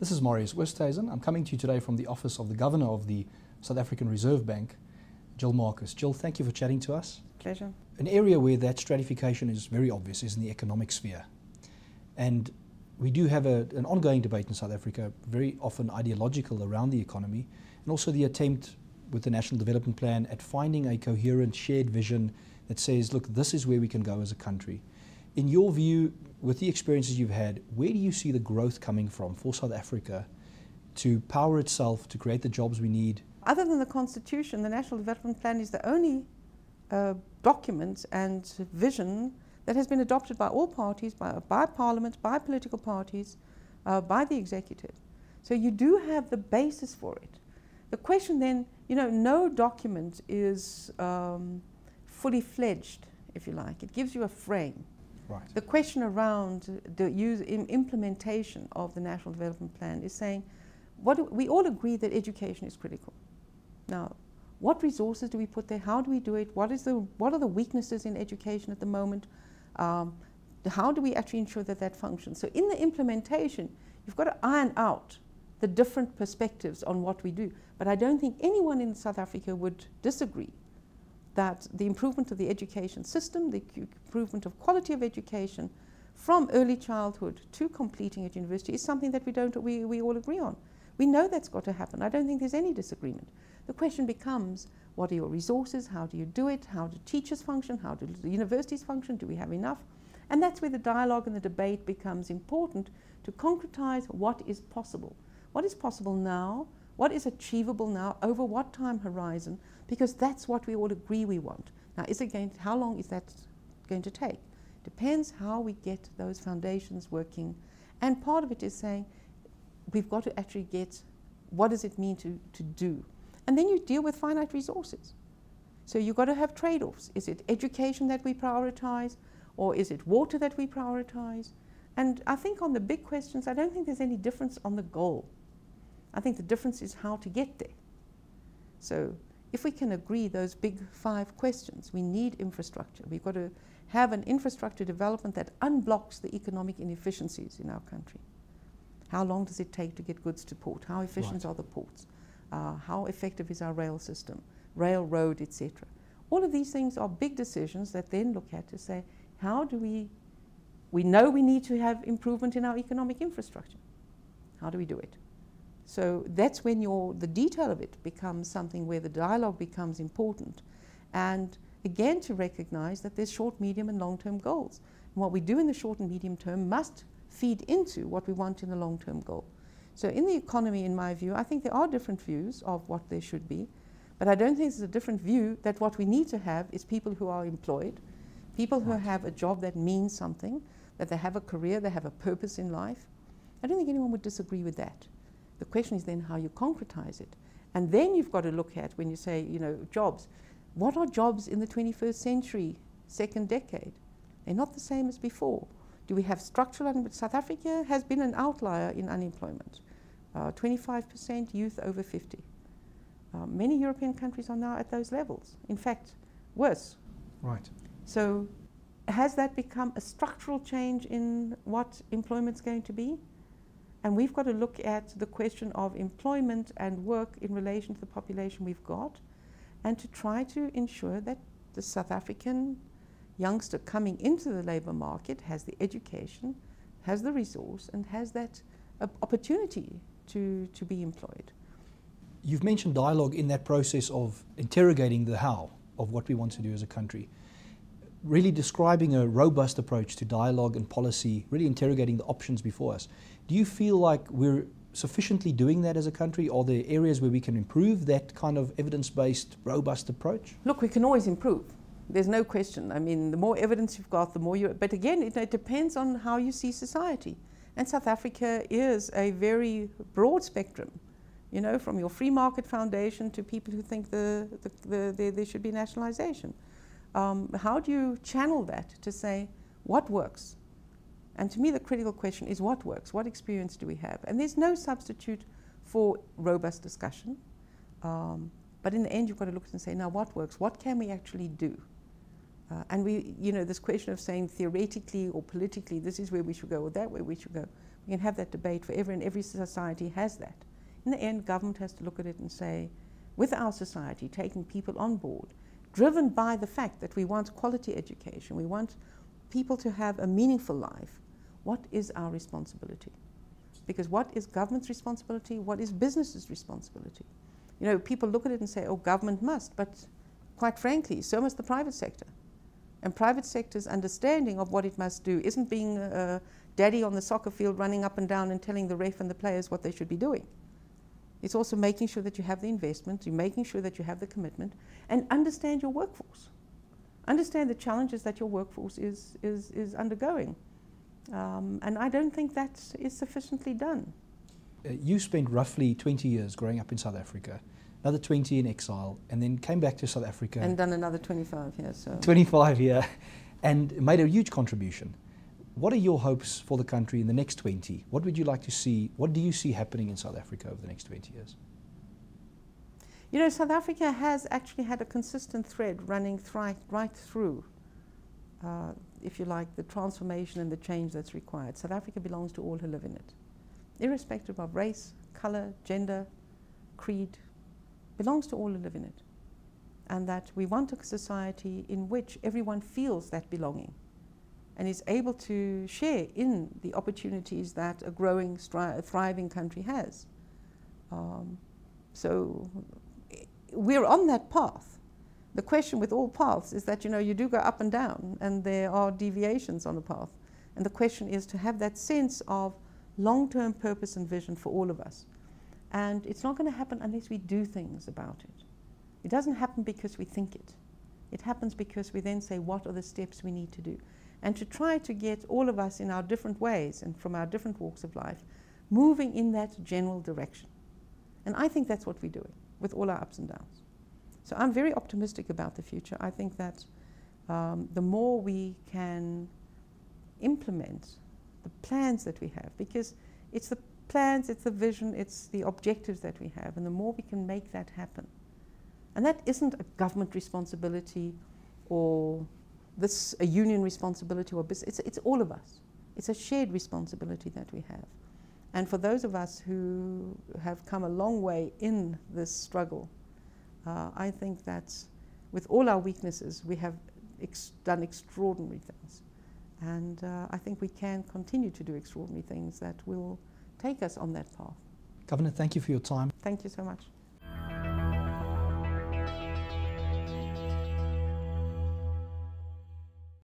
This is Marius Oosthuizen. I'm coming to you today from the office of the Governor of the South African Reserve Bank, Gill Marcus. Gill, thank you for chatting to us. Pleasure. An area where that stratification is very obvious is in the economic sphere. And we do have an ongoing debate in South Africa, very often ideological around the economy, and also the attempt with the National Development Plan at finding a coherent shared vision that says, look, this is where we can go as a country. In your view, with the experiences you've had, where do you see the growth coming from for South Africa to power itself, to create the jobs we need? Other than the Constitution, the National Development Plan is the only document and vision that has been adopted by all parties, by Parliament, by political parties, by the executive. So you do have the basis for it. The question then, no document is fully fledged, if you like. It gives you a frame. Right. The question around the implementation of the National Development Plan is saying, we all agree that education is critical. Now, what resources do we put there? How do we do it? What are the weaknesses in education at the moment? How do we actually ensure that that functions? So in the implementation, you've got to iron out the different perspectives on what we do. But I don't think anyone in South Africa would disagree that the improvement of the education system, the improvement of quality of education from early childhood to completing at university is something that we all agree on. We know that's got to happen. I don't think there's any disagreement. The question becomes, what are your resources? How do you do it? How do teachers function? How do the universities function? Do we have enough? And that's where the dialogue and the debate becomes important to concretize what is possible. What is possible now? What is achievable now? Over what time horizon? Because that's what we all agree we want. Now, how long is that going to take? Depends how we get those foundations working. And part of it is saying, we've got to actually get, what does it mean to do? And then you deal with finite resources. So you've got to have trade-offs. Is it education that we prioritize? Or is it water that we prioritize? And I think on the big questions, I don't think there's any difference on the goal. I think the difference is how to get there. So if we can agree those big 5 questions, we need infrastructure. We've got to have an infrastructure development that unblocks the economic inefficiencies in our country. How long does it take to get goods to port? How efficient are the ports? How effective is our rail system, railroad, etc. All of these things are big decisions that then look at to say, how do we know we need to have improvement in our economic infrastructure. How do we do it? So that's when the detail of it becomes something where the dialogue becomes important. And again, to recognize that there's short, medium, and long-term goals. And what we do in the short and medium term must feed into what we want in the long-term goal. So in the economy, in my view, I think there are different views of what there should be, but I don't think there's a different view that what we need to have is people who are employed, people who have a job that means something, that they have a career, they have a purpose in life. I don't think anyone would disagree with that. The question is then how you concretize it. And then you've got to look at, when you say, jobs, what are jobs in the 21st century, second decade? They're not the same as before. Do we have structural unemployment? South Africa has been an outlier in unemployment. 25% youth over 50. Many European countries are now at those levels. In fact, worse. Right. So has that become a structural change in what employment's going to be? And we've got to look at the question of employment and work in relation to the population we've got, and to try to ensure that the South African youngster coming into the labour market has the education, has the resource, and has that opportunity to be employed. You've mentioned dialogue in that process of interrogating the how of what we want to do as a country. Really describing a robust approach to dialogue and policy, really interrogating the options before us. Do you feel like we're sufficiently doing that as a country? Are there areas where we can improve that kind of evidence-based, robust approach? Look, we can always improve. There's no question. I mean, the more evidence you've got, the more you... But again, it depends on how you see society. And South Africa is a very broad spectrum, from your free market foundation to people who think there should be nationalization. How do you channel that to say what works? And to me, the critical question is what works? What experience do we have? And there's no substitute for robust discussion. But in the end, you've got to look and say, now what works? What can we actually do? And we, you know, this question of saying theoretically or politically, this is where we should go or that way we should go. We can have that debate forever, and every society has that. In the end, government has to look at it and say, with our society, taking people on board, driven by the fact that we want quality education, we want people to have a meaningful life, what is our responsibility? Because what is government's responsibility? What is business's responsibility? You know, people look at it and say, oh, government must, but quite frankly, so must the private sector. And private sector's understanding of what it must do isn't being daddy on the soccer field running up and down and telling the ref and the players what they should be doing. It's also making sure that you have the investment, you're making sure that you have the commitment, and understand your workforce. Understand the challenges that your workforce is undergoing. And I don't think that is sufficiently done. You spent roughly 20 years growing up in South Africa, another 20 in exile, and then came back to South Africa. And done another 25 here. So 25 here, and made a huge contribution. What are your hopes for the country in the next 20? What would you like to see? What do you see happening in South Africa over the next 20 years? You know, South Africa has actually had a consistent thread running right through, if you like, the transformation and the change that's required. South Africa belongs to all who live in it, irrespective of race, color, gender, creed, belongs to all who live in it. And that we want a society in which everyone feels that belonging and is able to share in the opportunities that a growing, thriving country has. So we're on that path. The question with all paths is that, you know, you do go up and down, and there are deviations on the path. And the question is to have that sense of long-term purpose and vision for all of us. And it's not going to happen unless we do things about it. It doesn't happen because we think it. It happens because we then say, what are the steps we need to do? And to try to get all of us in our different ways and from our different walks of life, moving in that general direction. And I think that's what we're doing with all our ups and downs. So I'm very optimistic about the future. I think that the more we can implement the plans that we have, because it's the plans, it's the vision, it's the objectives that we have, and the more we can make that happen. And that isn't a government responsibility or a union responsibility or business. It's all of us. It's a shared responsibility that we have. And for those of us who have come a long way in this struggle, I think that with all our weaknesses, we have done extraordinary things. And I think we can continue to do extraordinary things that will take us on that path. Governor, thank you for your time. Thank you so much.